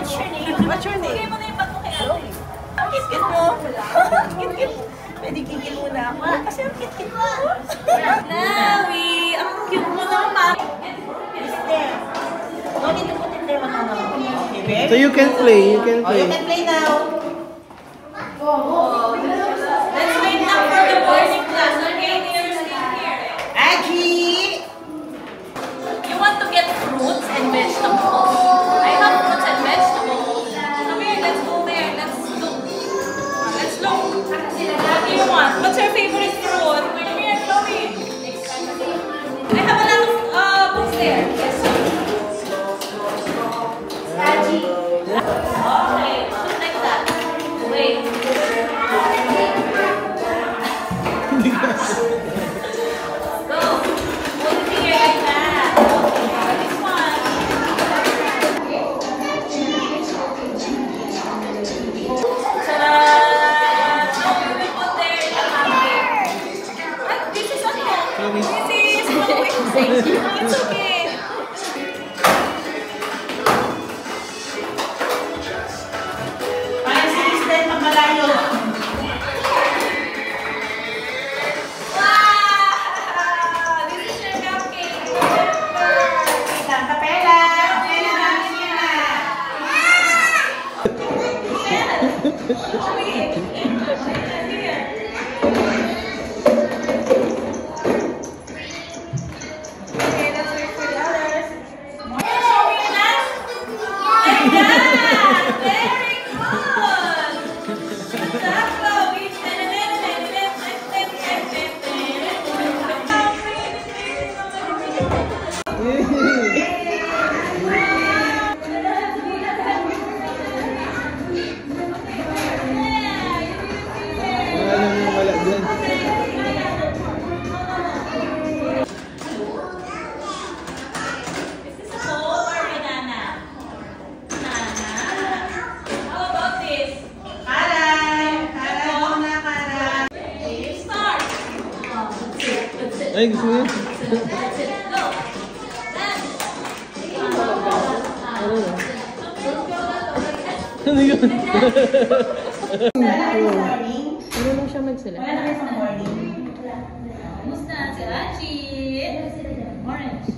What's your name? What's your name? Bigay mo na yung bag mo kay Ate. Kit-kit mo. Kit-kit. Pwede kikil muna ako. Kasi ang kit-kit mo. Nawi! Ang cute mo naman. Okay, to put it there. Okay, so you can play. You can play. Oh, you can play now. Oh, let's wait now for the boarding class. Okay, they're staying here. Aji! You want to get fruits and vegetables? I have fruits and vegetables. Come here, let's go there. Let's look. Let's look. What do you want? What's your favorite fruit? Come here, Chloe. I have a lot of books there. Yes. Aji. Okay, shoot like that. Wait. Go. Put it here like that. Okay, this one. Ta-da! Now we will put there the pancake. This is okay. This is no, it's okay. Ay, sige, then magmalayo. Ay, gusto mo yun? Ano yun? Ano lang siya magsila? Wala na kayo sa morning. Kumusta si Achi? Orange.